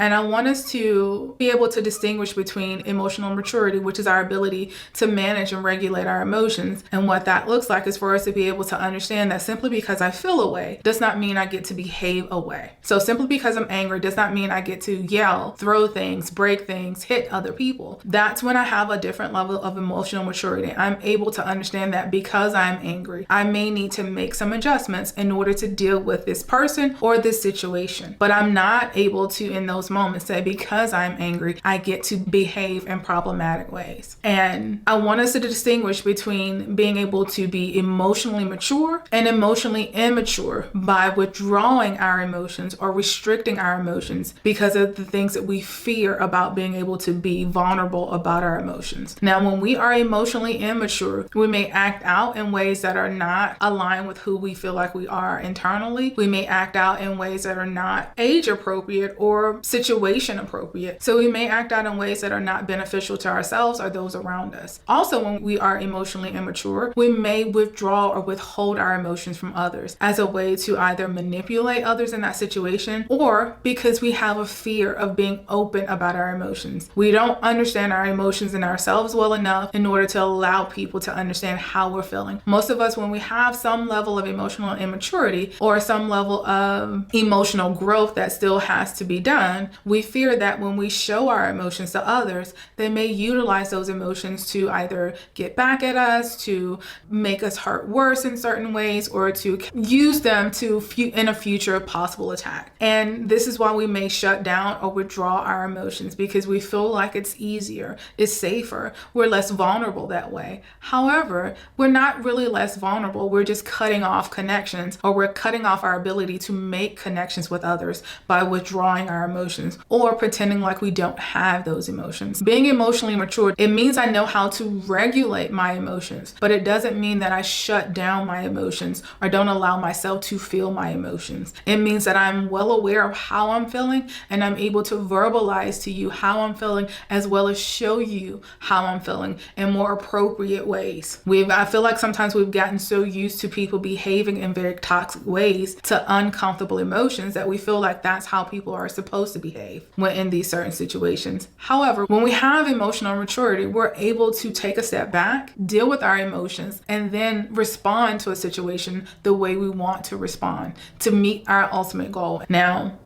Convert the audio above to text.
And I want us to be able to distinguish between emotional maturity, which is our ability to manage and regulate our emotions. And what that looks like is for us to be able to understand that simply because I feel a way does not mean I get to behave a way. So simply because I'm angry does not mean I get to yell, throw things, break things, hit other people. That's when I have a different level of emotional maturity. I'm able to understand that because I'm angry, I may need to make some adjustments in order to deal with this person or this situation. But I'm not able to, in those moments, say because I'm angry, I get to behave in problematic ways. And I want us to distinguish between being able to be emotionally mature and emotionally immature by withdrawing our emotions or restricting our emotions because of the things that we fear about being able to be vulnerable about our emotions. Now, when we are emotionally immature, we may act out in ways that are not aligned with who we feel like we are internally. We may act out in ways that are not age appropriate or situation appropriate. So we may act out in ways that are not beneficial to ourselves or those around us. Also, when we are emotionally immature, we may withdraw or withhold our emotions from others as a way to either manipulate others in that situation or because we have a fear of being open about our emotions. We don't understand our emotions and ourselves well enough in order to allow people to understand how we're feeling. Most of us, when we have some level of emotional immaturity or some level of emotional growth that still has to be done, we fear that when we show our emotions to others, they may utilize those emotions to either get back at us, to make us hurt worse in certain ways, or to use them to in a future possible attack. And this is why we may shut down or withdraw our emotions, because we feel like it's easier, it's safer, we're less vulnerable that way. However, we're not really less vulnerable. We're just cutting off connections, or we're cutting off our ability to make connections with others by withdrawing our emotions or pretending like we don't have those emotions. Being emotionally mature, it means I know how to regulate my emotions, but it doesn't mean that I shut down my emotions or don't allow myself to feel my emotions. It means that I'm well aware of how I'm feeling and I'm able to verbalize to you how I'm feeling, as well as show you how I'm feeling in more appropriate ways. I feel like sometimes we've gotten so used to people behaving in very toxic ways to uncomfortable emotions that we feel like that's how people are supposed to behave when in these certain situations. However, when we have emotional maturity, we're able to take a step back, deal with our emotions, and then respond to a situation the way we want to respond to meet our ultimate goal. Now,